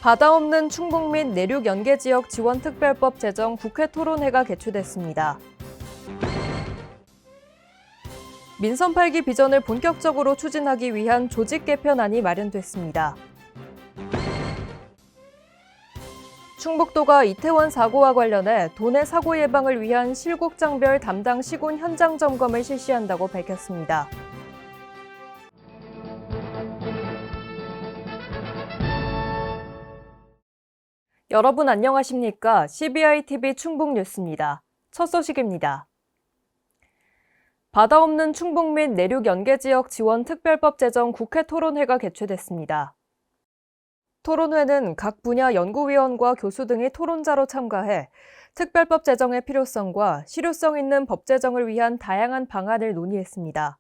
바다 없는 충북 및 내륙 연계 지역 지원 특별법 제정 국회 토론회가 개최됐습니다. 민선 8기 비전을 본격적으로 추진하기 위한 조직 개편안이 마련됐습니다. 충북도가 이태원 사고와 관련해 도내 사고 예방을 위한 실곡장별 담당 시군 현장 점검을 실시한다고 밝혔습니다. 여러분 안녕하십니까? CBI-TV 충북 뉴스입니다. 첫 소식입니다. 바다 없는 충북 및 내륙 연계 지역 지원 특별법 제정 국회 토론회가 개최됐습니다. 토론회는 각 분야 연구위원과 교수 등이 토론자로 참가해 특별법 제정의 필요성과 실효성 있는 법 제정을 위한 다양한 방안을 논의했습니다.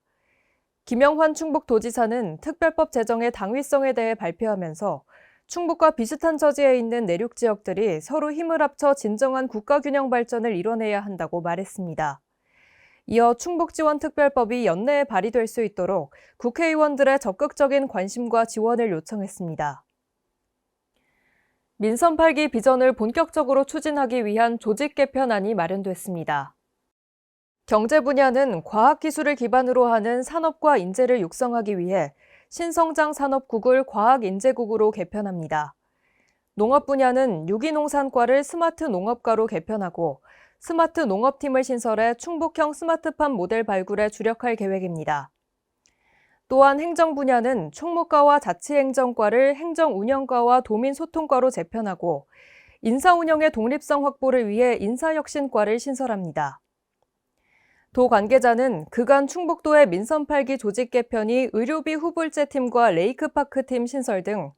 김영환 충북도지사는 특별법 제정의 당위성에 대해 발표하면서 충북과 비슷한 처지에 있는 내륙 지역들이 서로 힘을 합쳐 진정한 국가균형 발전을 이뤄내야 한다고 말했습니다. 이어 충북지원특별법이 연내에 발의될 수 있도록 국회의원들의 적극적인 관심과 지원을 요청했습니다. 민선 8기 비전을 본격적으로 추진하기 위한 조직 개편안이 마련됐습니다. 경제 분야는 과학기술을 기반으로 하는 산업과 인재를 육성하기 위해 신성장 산업국을 과학인재국으로 개편합니다. 농업 분야는 유기농산과를 스마트 농업과로 개편하고 스마트 농업팀을 신설해 충북형 스마트팜 모델 발굴에 주력할 계획입니다. 또한 행정 분야는 총무과와 자치행정과를 행정운영과와 도민소통과로 재편하고 인사운영의 독립성 확보를 위해 인사혁신과를 신설합니다. 도 관계자는 그간 충북도의 민선 8기 조직 개편이 의료비 후불제 팀과 레이크파크 팀 신설 등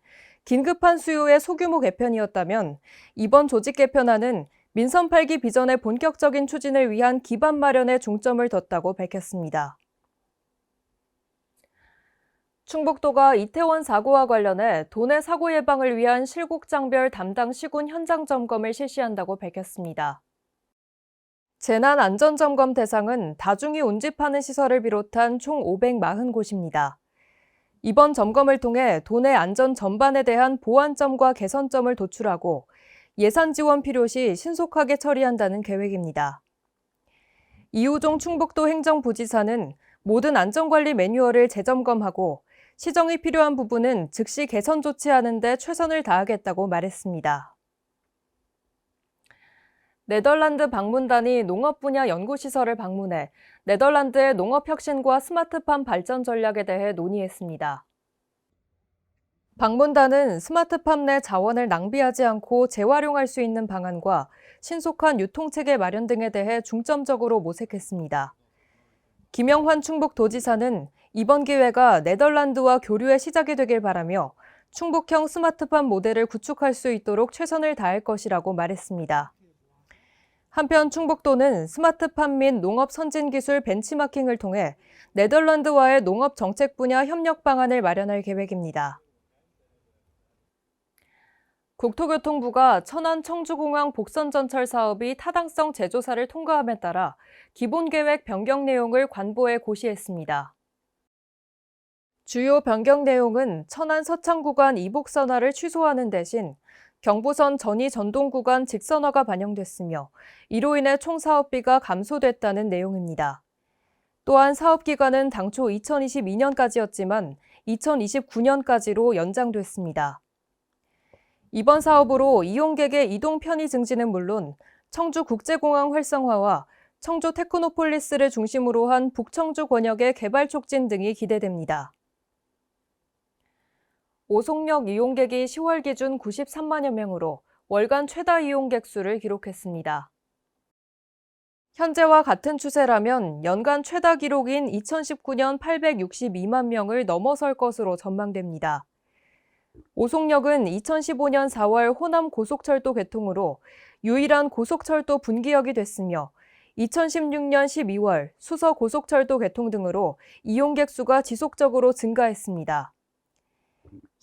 긴급한 수요의 소규모 개편이었다면 이번 조직 개편안은 민선 8기 비전의 본격적인 추진을 위한 기반 마련에 중점을 뒀다고 밝혔습니다. 충북도가 이태원 사고와 관련해 도내 사고 예방을 위한 실곡장별 담당 시군 현장 점검을 실시한다고 밝혔습니다. 재난안전점검 대상은 다중이 운집하는 시설을 비롯한 총 540곳입니다. 이번 점검을 통해 도내 안전 전반에 대한 보완점과 개선점을 도출하고 예산 지원 필요시 신속하게 처리한다는 계획입니다. 이우종 충북도 행정부지사는 모든 안전관리 매뉴얼을 재점검하고 시정이 필요한 부분은 즉시 개선 조치하는 데 최선을 다하겠다고 말했습니다. 네덜란드 방문단이 농업 분야 연구시설을 방문해 네덜란드의 농업혁신과 스마트팜 발전 전략에 대해 논의했습니다. 방문단은 스마트팜 내 자원을 낭비하지 않고 재활용할 수 있는 방안과 신속한 유통체계 마련 등에 대해 중점적으로 모색했습니다. 김영환 충북도지사는 이번 기회가 네덜란드와 교류의 시작이 되길 바라며 충북형 스마트팜 모델을 구축할 수 있도록 최선을 다할 것이라고 말했습니다. 한편 충북도는 스마트팜 및 농업 선진기술 벤치마킹을 통해 네덜란드와의 농업 정책 분야 협력 방안을 마련할 계획입니다. 국토교통부가 천안 청주공항 복선전철 사업이 타당성 재조사를 통과함에 따라 기본계획 변경 내용을 관보에 고시했습니다. 주요 변경 내용은 천안 서창 구간 이복선화를 취소하는 대신 경부선 전이 전동 구간 직선화가 반영됐으며 이로 인해 총 사업비가 감소됐다는 내용입니다. 또한 사업기간은 당초 2022년까지였지만 2029년까지로 연장됐습니다. 이번 사업으로 이용객의 이동 편의 증진은 물론 청주국제공항 활성화와 청주 테크노폴리스를 중심으로 한 북청주 권역의 개발 촉진 등이 기대됩니다. 오송역 이용객이 10월 기준 93만여 명으로 월간 최다 이용객 수를 기록했습니다. 현재와 같은 추세라면 연간 최다 기록인 2019년 862만 명을 넘어설 것으로 전망됩니다. 오송역은 2015년 4월 호남 고속철도 개통으로 유일한 고속철도 분기역이 됐으며 2016년 12월 수서 고속철도 개통 등으로 이용객 수가 지속적으로 증가했습니다.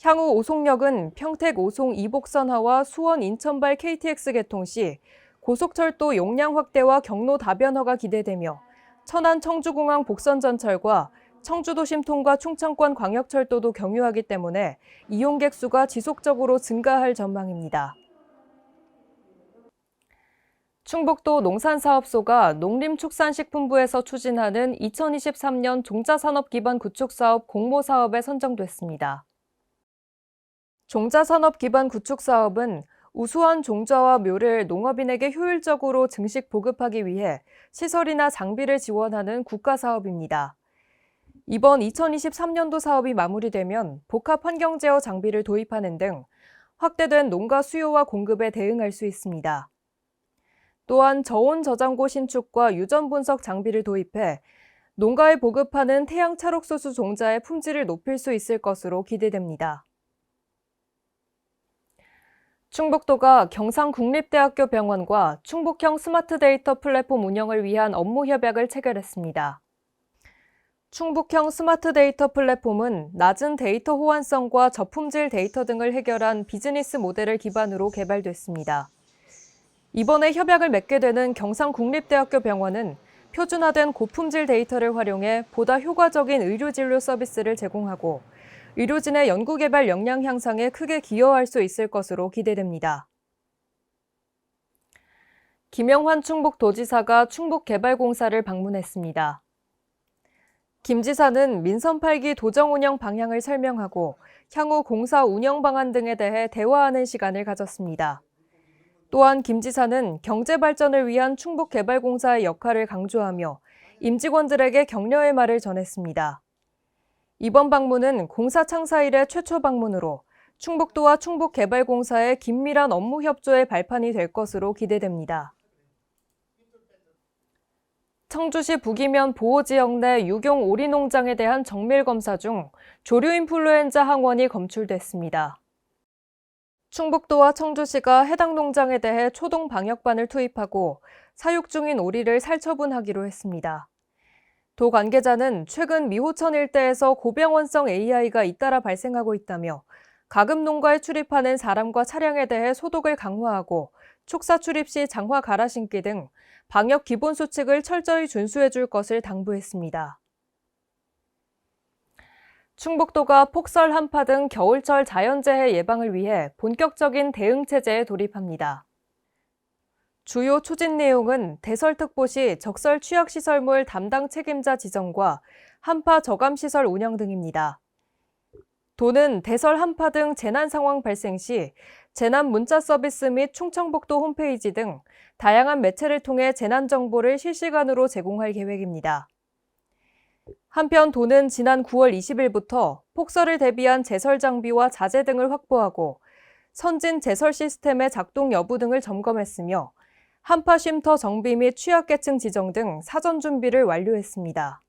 향후 오송역은 평택 오송 이복선화와 수원 인천발 KTX 개통 시 고속철도 용량 확대와 경로 다변화가 기대되며 천안 청주공항 복선전철과 청주도심 통과 충청권 광역철도도 경유하기 때문에 이용객 수가 지속적으로 증가할 전망입니다. 충북도 농산사업소가 농림축산식품부에서 추진하는 2023년 종자산업기반 구축사업 공모사업에 선정됐습니다. 종자산업기반 구축사업은 우수한 종자와 묘를 농업인에게 효율적으로 증식 보급하기 위해 시설이나 장비를 지원하는 국가사업입니다. 이번 2023년도 사업이 마무리되면 복합환경제어 장비를 도입하는 등 확대된 농가 수요와 공급에 대응할 수 있습니다. 또한 저온 저장고 신축과 유전 분석 장비를 도입해 농가에 보급하는 태양 찰옥소수 종자의 품질을 높일 수 있을 것으로 기대됩니다. 충북도가 경상국립대학교 병원과 충북형 스마트 데이터 플랫폼 운영을 위한 업무 협약을 체결했습니다. 충북형 스마트 데이터 플랫폼은 낮은 데이터 호환성과 저품질 데이터 등을 해결한 비즈니스 모델을 기반으로 개발됐습니다. 이번에 협약을 맺게 되는 경상국립대학교 병원은 표준화된 고품질 데이터를 활용해 보다 효과적인 의료진료 서비스를 제공하고 의료진의 연구개발 역량 향상에 크게 기여할 수 있을 것으로 기대됩니다. 김영환 충북도지사가 충북개발공사를 방문했습니다. 김 지사는 민선 8기 도정 운영 방향을 설명하고 향후 공사 운영 방안 등에 대해 대화하는 시간을 가졌습니다. 또한 김 지사는 경제 발전을 위한 충북개발공사의 역할을 강조하며 임직원들에게 격려의 말을 전했습니다. 이번 방문은 공사 창사 이래 최초 방문으로 충북도와 충북개발공사의 긴밀한 업무 협조의 발판이 될 것으로 기대됩니다. 청주시 북이면 보호지역 내 유경 오리농장에 대한 정밀검사 중 조류인플루엔자 항원이 검출됐습니다. 충북도와 청주시가 해당 농장에 대해 초동 방역반을 투입하고 사육 중인 오리를 살처분하기로 했습니다. 도 관계자는 최근 미호천 일대에서 고병원성 AI가 잇따라 발생하고 있다며 가금 농가에 출입하는 사람과 차량에 대해 소독을 강화하고 축사 출입 시 장화 갈아 신기 등 방역 기본 수칙을 철저히 준수해 줄 것을 당부했습니다. 충북도가 폭설, 한파 등 겨울철 자연재해 예방을 위해 본격적인 대응 체제에 돌입합니다. 주요 추진 내용은 대설특보 시 적설 취약시설물 담당 책임자 지정과 한파 저감시설 운영 등입니다. 도는 대설, 한파 등 재난 상황 발생 시 재난 문자 서비스 및 충청북도 홈페이지 등 다양한 매체를 통해 재난 정보를 실시간으로 제공할 계획입니다. 한편 도는 지난 9월 20일부터 폭설을 대비한 제설 장비와 자재 등을 확보하고 선진 제설 시스템의 작동 여부 등을 점검했으며 한파 쉼터 정비 및 취약계층 지정 등 사전 준비를 완료했습니다.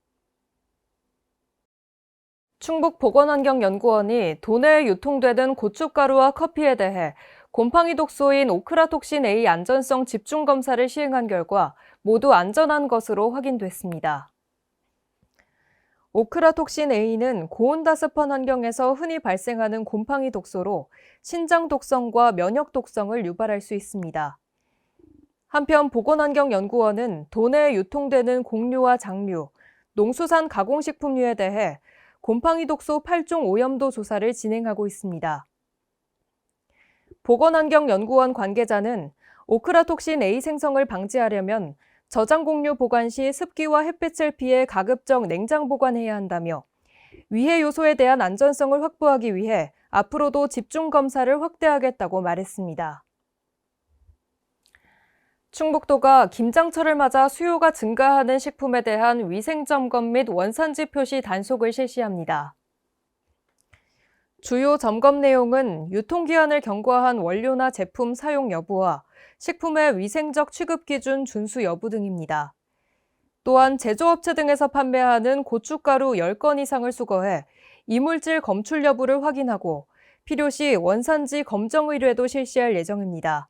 충북보건환경연구원이 도내에 유통되는 고춧가루와 커피에 대해 곰팡이 독소인 오크라톡신 A 안전성 집중검사를 시행한 결과 모두 안전한 것으로 확인됐습니다. 오크라톡신 A는 고온다습한 환경에서 흔히 발생하는 곰팡이 독소로 신장 독성과 면역 독성을 유발할 수 있습니다. 한편 보건환경연구원은 도내에 유통되는 곡류와 장류, 농수산 가공식품류에 대해 곰팡이 독소 8종 오염도 조사를 진행하고 있습니다. 보건환경연구원 관계자는 오크라톡신 A 생성을 방지하려면 저장 곡류 보관 시 습기와 햇빛을 피해 가급적 냉장 보관해야 한다며 위해 요소에 대한 안전성을 확보하기 위해 앞으로도 집중 검사를 확대하겠다고 말했습니다. 충북도가 김장철을 맞아 수요가 증가하는 식품에 대한 위생점검 및 원산지 표시 단속을 실시합니다. 주요 점검 내용은 유통기한을 경과한 원료나 제품 사용 여부와 식품의 위생적 취급 기준 준수 여부 등입니다. 또한 제조업체 등에서 판매하는 고춧가루 10건 이상을 수거해 이물질 검출 여부를 확인하고 필요시 원산지 검정 의뢰도 실시할 예정입니다.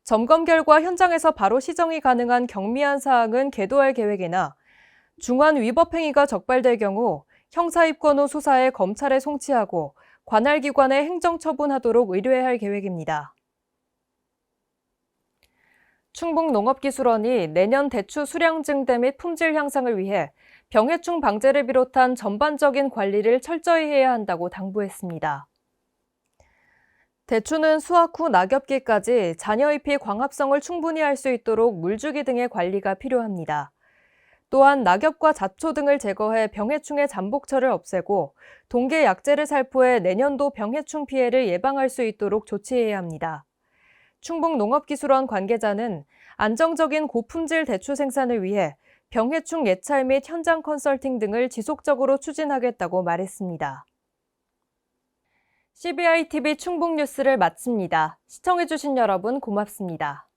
점검 결과 현장에서 바로 시정이 가능한 경미한 사항은 계도할 계획이나 중한 위법 행위가 적발될 경우 형사 입건 후 수사해 검찰에 송치하고 관할 기관에 행정 처분하도록 의뢰할 계획입니다. 충북농업기술원이 내년 대추 수량 증대 및 품질 향상을 위해 병해충 방제를 비롯한 전반적인 관리를 철저히 해야 한다고 당부했습니다. 대추는 수확 후 낙엽기까지 잔여잎이 광합성을 충분히 할 수 있도록 물주기 등의 관리가 필요합니다. 또한 낙엽과 잡초 등을 제거해 병해충의 잠복처를 없애고 동계 약재를 살포해 내년도 병해충 피해를 예방할 수 있도록 조치해야 합니다. 충북농업기술원 관계자는 안정적인 고품질 대추 생산을 위해 병해충 예찰 및 현장 컨설팅 등을 지속적으로 추진하겠다고 말했습니다. CBI TV 충북 뉴스를 마칩니다. 시청해주신 여러분 고맙습니다.